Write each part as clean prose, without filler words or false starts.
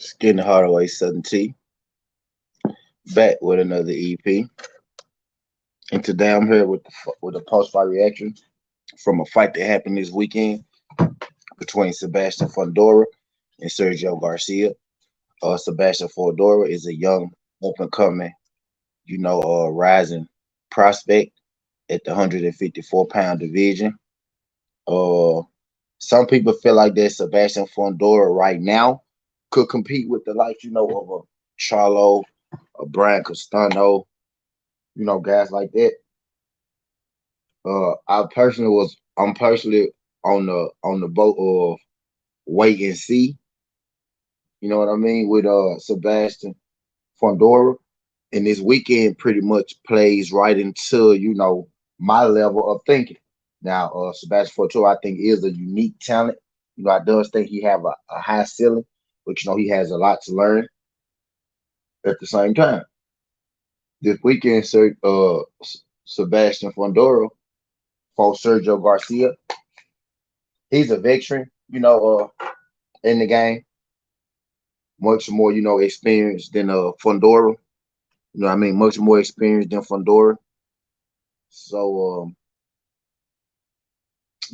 Skin the Hardaway SouthernTea, back with another EP. And today I'm here with with a post-fight reaction from a fight that happened this weekend between Sebastián Fundora and Sergio Garcia. Sebastián Fundora is a young, up-and-coming, rising prospect at the 154-pound division. Uh, some people feel like that Sebastián Fundora right now could compete with the likes, of a Charlo, a Brian Castano, guys like that. I'm personally on the boat of wait and see. You know what I mean with Sebastián Fundora, and this weekend pretty much plays right into my level of thinking. Now, Sebastián Fundora, I think, is a unique talent. I does think he have a high ceiling, but he has a lot to learn at the same time. This weekend, Sebastián Fundora for Sergio Garcia. He's a veteran, in the game, much more, experienced than Fundora. Much more experienced than Fundora. So,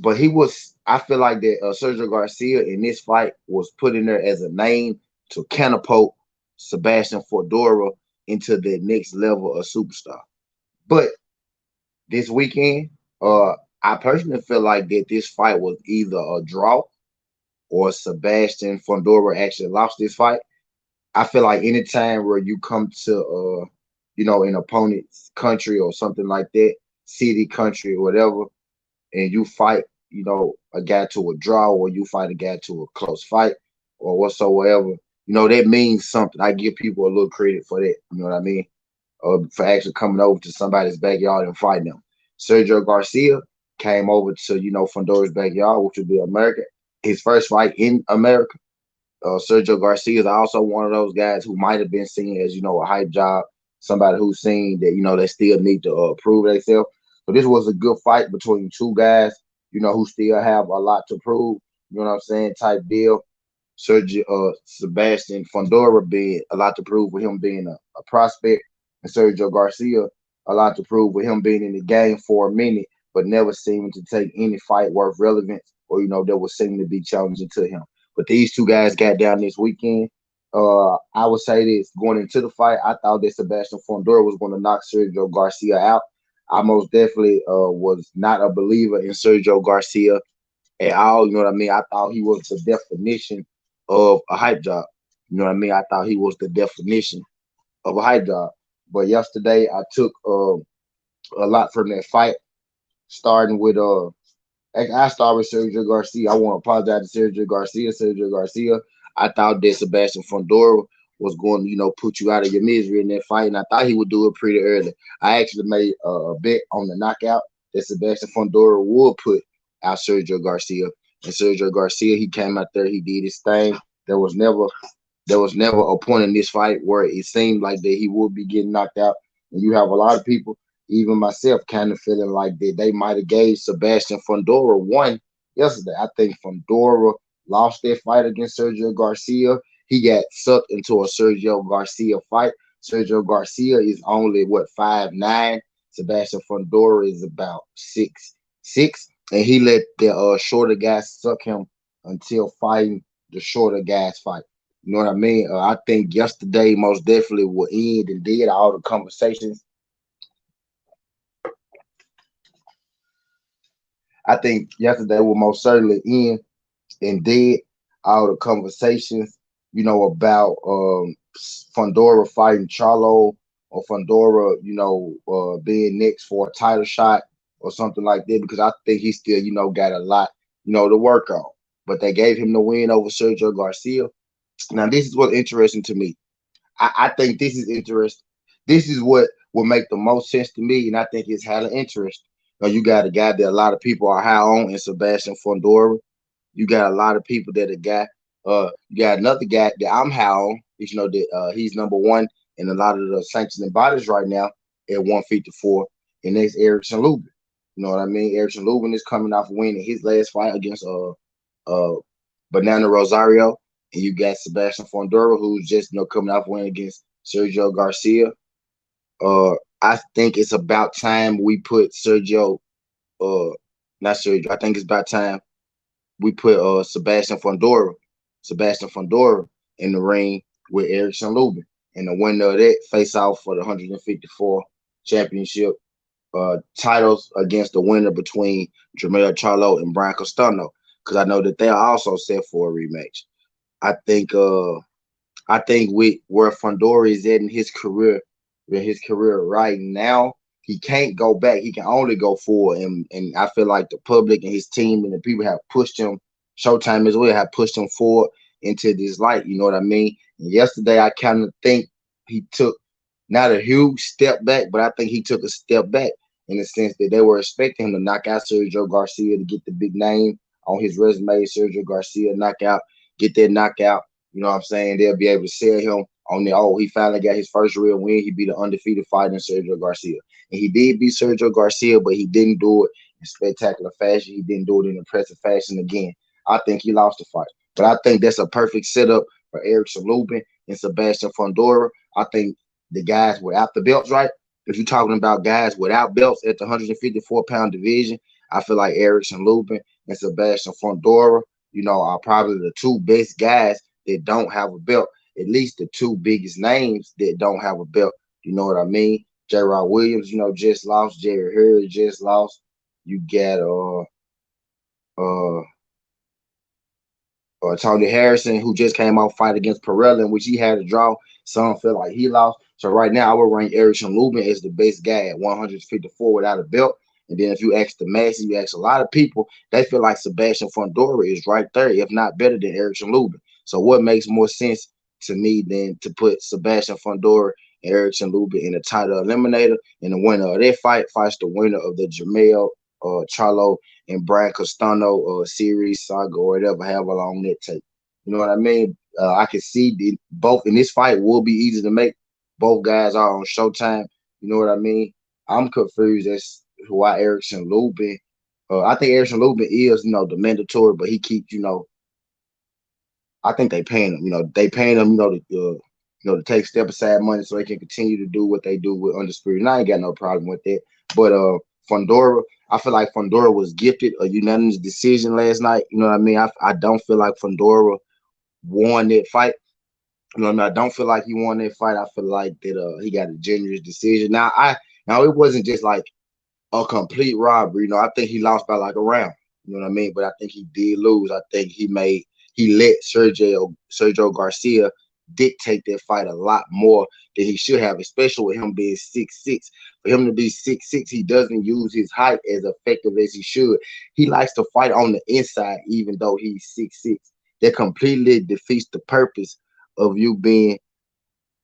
but I feel like that Sergio Garcia in this fight was put in there as a name to catapult Sebastián Fundora into the next level of superstar. But this weekend, I personally feel like that this fight was either a draw or Sebastián Fundora actually lost this fight. I feel like anytime where you come to an opponent's country or something like that, city, country, or whatever, and you fight, a guy to a draw or you fight a guy to a close fight or whatsoever, that means something. I give people a little credit for that, you know what I mean? For actually coming over to somebody's backyard and fighting them. Sergio Garcia came over to, Fundora's backyard, which would be America. His first fight in America. Sergio Garcia is also one of those guys who might have been seen as, a hype job, somebody who's seen that, they still need to prove themselves. So this was a good fight between two guys, who still have a lot to prove, you know what I'm saying, type deal. Sebastián Fundora being a lot to prove with him being a prospect, and Sergio Garcia a lot to prove with him being in the game for a minute, but never seeming to take any fight worth relevance or, that was seeming to be challenging to him. But these two guys got down this weekend. I would say this going into the fight, I thought that Sebastián Fundora was going to knock Sergio Garcia out. I most definitely was not a believer in Sergio Garcia at all. You know what I mean? I thought he was the definition of a hype job. You know what I mean? I thought he was the definition of a hype job. But yesterday, I took a lot from that fight, starting with I started with Sergio Garcia. I want to apologize to Sergio Garcia. Sergio Garcia, I thought that Sebastián Fundora was going to, put you out of your misery in that fight, and I thought he would do it pretty early. I actually made a bet on the knockout that Sebastián Fundora would put out Sergio Garcia. And Sergio Garcia, he came out there, he did his thing. There was never a point in this fight where it seemed like that he would be getting knocked out. And you have a lot of people, even myself, kind of feeling like that they might have gave Sebastián Fundora one yesterday. I think Fundora lost that fight against Sergio Garcia. He got sucked into a Sergio Garcia fight. Sergio Garcia is only 5'9". Sebastián Fundora is about 6'6", and he let the shorter guys suck him until fighting the shorter guys fight. You know what I mean? I think yesterday most definitely will end and did all the conversations. I think yesterday will most certainly end and did all the conversations, about Fundora fighting Charlo or Fundora, being next for a title shot or something like that, because I think he still, got a lot, to work on. But they gave him the win over Sergio Garcia. Now, this is what's interesting to me. I think this is interesting. This is what will make the most sense to me, and I think it's hella interesting. You got a guy that a lot of people are high on in Sebastián Fundora. You got a lot of people that you got another guy that I'm high on. That he's number one in a lot of the sanctioning bodies right now at 154, and that's Erickson Lubin. You know what I mean? Erickson Lubin is coming off winning his last fight against Banana Rosario. and you got Sebastián Fundora, who's just coming off win against Sergio Garcia. I think it's about time we put Sergio, not Sergio. I think it's about time we put Sebastián Fundora in the ring with Erickson Lubin, and the winner of that face off for the 154 championship titles against the winner between Jermell Charlo and Brian Costano, because I know that they are also set for a rematch. I think with where Fundora is at in his career right now, he can't go back. He can only go forward. And I feel like the public and his team and the people have pushed him, Showtime as well, have pushed him forward into this light. You know what I mean? And yesterday, I kind of think he took not a huge step back, but I think he took a step back in the sense that they were expecting him to knock out Sergio Garcia to get the big name on his resume. Sergio Garcia knockout, get that knockout. You know what I'm saying? They'll be able to sell him on the, oh, he finally got his first real win. He beat an undefeated fighter in Sergio Garcia. And he did beat Sergio Garcia, but he didn't do it in spectacular fashion. He didn't do it in impressive fashion again. I think he lost the fight. But I think that's a perfect setup for Erickson Lubin and Sebastián Fundora. I think the guys without the belts, right? If you're talking about guys without belts at the 154-pound division, I feel like Erickson Lubin and Sebastián Fundora, are probably the two best guys that don't have a belt. At least the two biggest names that don't have a belt. You know what I mean? J. Rod Williams, just lost. Jerry Hurd just lost. You got uh Tony Harrison, who just came off fight against Perella, in which he had a draw. Some feel like he lost. So right now, I would rank Erickson Lubin as the best guy at 154 without a belt. And then if you ask the masses, you ask a lot of people, they feel like Sebastián Fundora is right there, if not better than Erickson Lubin. So what makes more sense to me than to put Sebastián Fundora and Erickson Lubin in the title eliminator, and the winner of that fight fights the winner of the Jermell Charlo and Brian Costano series, saga, or whatever, however long that take. You know what I mean? I can see both in this fight will be easy to make. Both guys are on Showtime. You know what I mean? I'm confused as to why Erickson Lubin. I think Erickson Lubin is, the mandatory, but he keeps, I think they paying him. They paying him, to take step aside money so they can continue to do what they do with Undisputed. And I ain't got no problem with that. But Fundora, I feel like Fundora was gifted a unanimous decision last night. You know what I mean? I don't feel like Fundora won that fight. You know what I mean? I don't feel like he won that fight. I feel like that he got a generous decision. Now it wasn't just like a complete robbery. I think he lost by like a round. You know what I mean? But I think he did lose. I think he let Sergio Garcia dictate that fight a lot more than he should have, especially with him being 6'6". For him to be 6'6", he doesn't use his height as effective as he should. He likes to fight on the inside, even though he's 6'6". That completely defeats the purpose of you being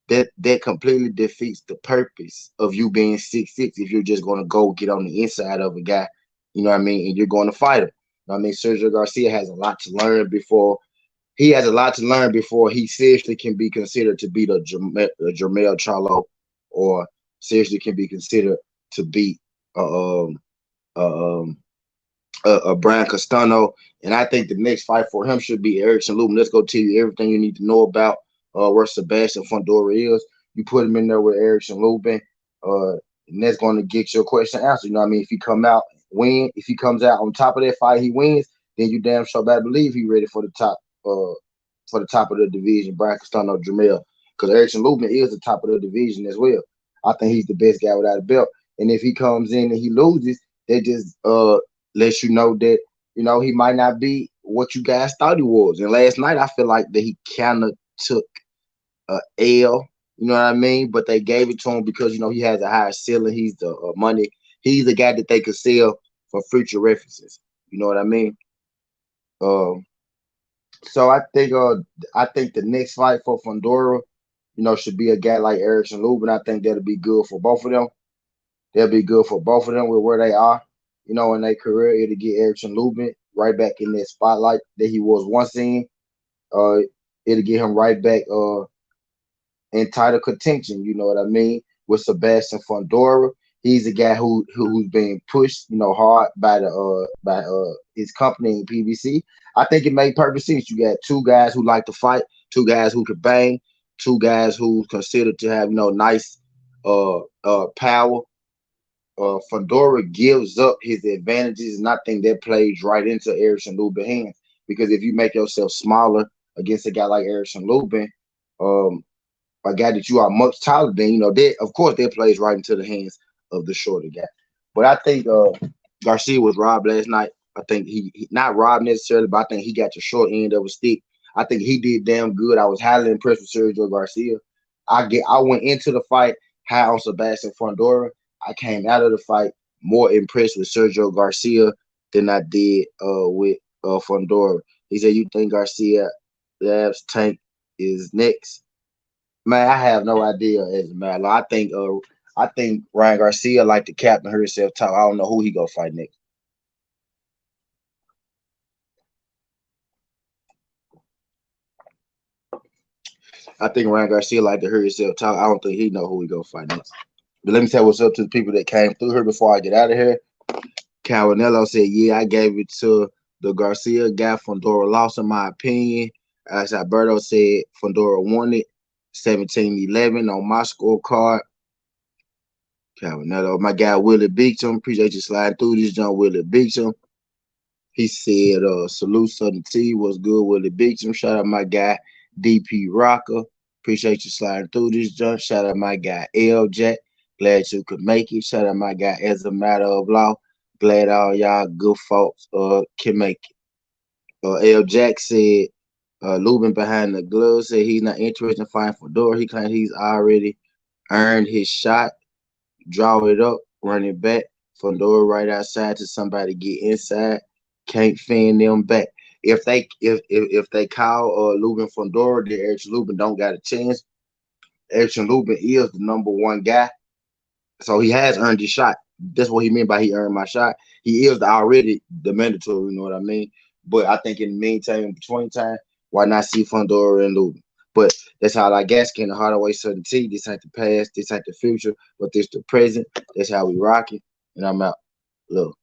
that completely defeats the purpose of you being 6'6" if you're just going to go get on the inside of a guy, you know what I mean, and you're going to fight him. You know what I mean? Sergio Garcia has a lot to learn before he seriously can be considered to beat a Jermell Charlo, or seriously can be considered to beat Brian Costano. And I think the next fight for him should be Erickson Lubin. Let's go tell you everything you need to know about where Sebastián Fundora is. You put him in there with Erickson Lubin, and that's going to get your question answered. You know what I mean? If he comes out on top of that fight, he wins, then you damn sure better believe he's ready for the top of the division, Brian Costano, Jermell. Because Erickson Lubin is the top of the division as well. I think he's the best guy without a belt. And if he comes in and he loses, that just lets you know that, he might not be what you guys thought he was. And last night, I feel like that he kind of took a L, you know what I mean? But they gave it to him because, he has a higher ceiling. He's the money. He's the guy that they could sell for future references. You know what I mean? So I think the next fight for Fundora, should be a guy like Erickson Lubin. I think that'll be good for both of them. They'll be good for both of them with where they are, in their career. It'll get Erickson Lubin right back in that spotlight that he was once in. It'll get him right back in title contention, you know what I mean? With Sebastián Fundora. He's a guy who's being pushed, hard by his company in PBC. I think it made perfect sense. You got two guys who like to fight, two guys who can bang, two guys who considered to have nice power. Fundora gives up his advantages, and I think that plays right into Erickson Lubin's hands. Because if you make yourself smaller against a guy like Erickson Lubin, um, a guy that you are much taller than, that of course that plays right into the hands of the shorter guy. But I think Garcia was robbed last night. I think he not robbed necessarily, but I think he got the short end of a stick. I think he did damn good. I was highly impressed with Sergio Garcia. I went into the fight high on Sebastián Fundora. I came out of the fight more impressed with Sergio Garcia than I did with Fundora. He said, "You think Garcia Lab's tank is next?" Man, I have no idea as a matter. I think Ryan Garcia, like the captain herself, talk. I don't know who he gonna fight next. I think Ryan Garcia, like to hear himself talk. I don't think he know who he gonna fight next. But let me tell what's up to the people that came through here before I get out of here. Cabanello said, "Yeah, I gave it to the Garcia guy. Fundora lost, in my opinion." As Alberto said, Fundora won it 17-11 on my scorecard. Cabanello, my guy Willie Beecham. Appreciate you sliding through this, John Willie Beecham. He said, salute SouthernTea, was good, Willie Beecham. Shout out my guy DP Rocker. Appreciate you sliding through this, John. Shout out my guy L Jack. Glad you could make it. Shout out my guy As a Matter of Law. Glad all y'all good folks can make it. L Jack said, Lubin behind the glove said he's not interested in fighting for Door. He claims he's already earned his shot. Draw it up, run it back. Fundora right outside to somebody get inside. Can't fan them back. If they call Lubin Fundora, then Erickson Lubin don't got a chance. Erickson Lubin is the number one guy, so he has earned his shot. That's what he meant by he earned my shot. He is already the mandatory, you know what I mean? But I think in the meantime, in between time, why not see Fundora and Lubin? But that's how I guess can the Hardaway SouthernTea. This ain't the past, this ain't the future, but this the present. That's how we rock it. And I'm out. Look.